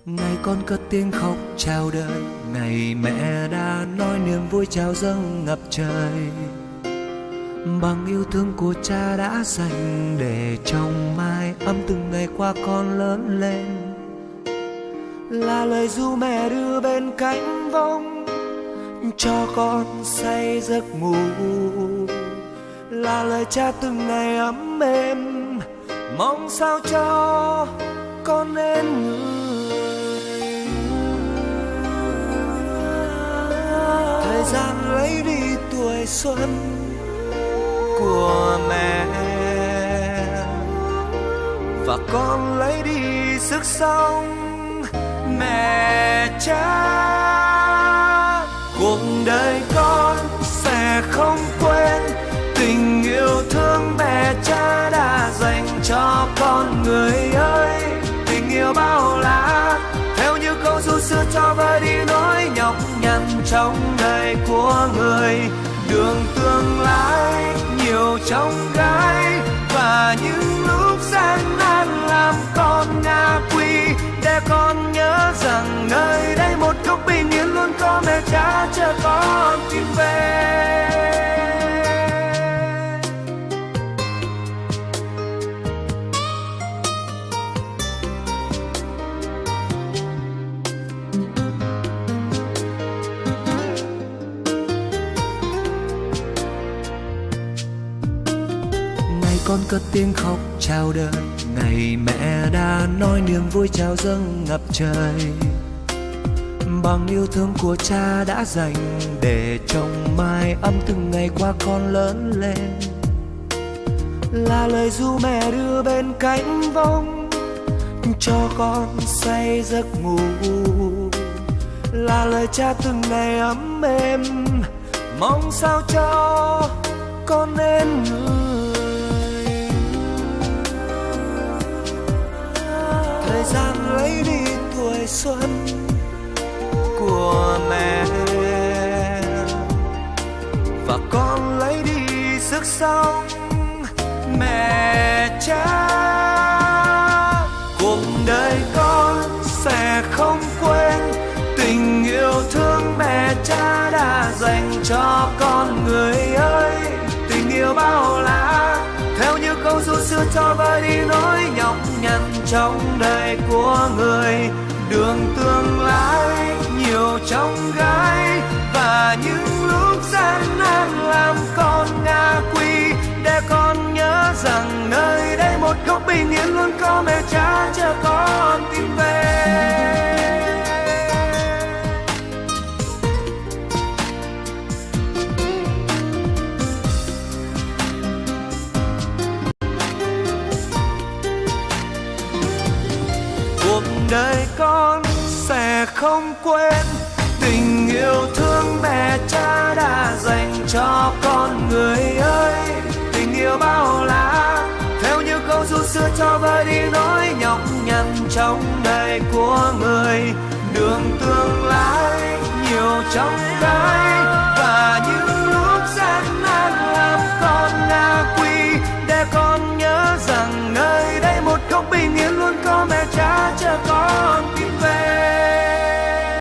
Ngày con cất tiếng khóc chào đời, ngày mẹ đã nói niềm vui chào dâng ngập trời. Bằng yêu thương của cha đã dành để trong mái ấm từng ngày qua con lớn lên. Là lời ru mẹ đưa bên cánh vông cho con say giấc ngủ. Là lời cha từng ngày ấm êm mong sao cho con nên người. Thời gian lấy đi tuổi xuân của mẹ và con lấy đi sức sống mẹ cha. Cuộc đời con sẽ không quên tình yêu thương mẹ cha đã dành cho con người ơi. Tình yêu bao la theo như câu ru xưa cho vơi đi nỗi nhọc nhằn trong đời của người. Đường tương lai nhiều trong gai và những lúc gian nan làm con ngã quỵ, để con nhớ rằng nơi đây một góc bình yên luôn có mẹ cha chờ con tìm về. Con cất tiếng khóc chào đời, ngày mẹ đã nói niềm vui chào dâng ngập trời. Bằng yêu thương của cha đã dành để trong mái ấm từng ngày qua con lớn lên. Là lời ru mẹ đưa bên cánh vông cho con say giấc ngủ. Là lời cha từng ngày ấm êm mong sao cho con nên người. Thời gian lấy đi tuổi xuân của mẹ và con lấy đi sức sống mẹ cha. Cuộc đời con sẽ không quên tình yêu thương mẹ cha đã dành cho con người ơi. Tình yêu bao la theo như câu ru xưa cho vơi đi nỗi nhọc nhằn trong đời của người. Đường tương lai nhiều trong gai và những lúc gian nan làm con ngã quỵ, để con nhớ rằng nơi đây một góc bình yên luôn có mẹ cha chờ con tìm về. Cuộc đời con sẽ không quên tình yêu thương mẹ cha đã dành cho con người ơi. Tình yêu bao la theo như câu ru xưa cho vơi đi nỗi nhọc nhằn trong đời của người. Đường tương lai nhiều trong gai và những lúc gian nan làm con ngã quỵ, để con nhớ rằng nơi đây một góc bình yên luôn có mẹ cha chờ con.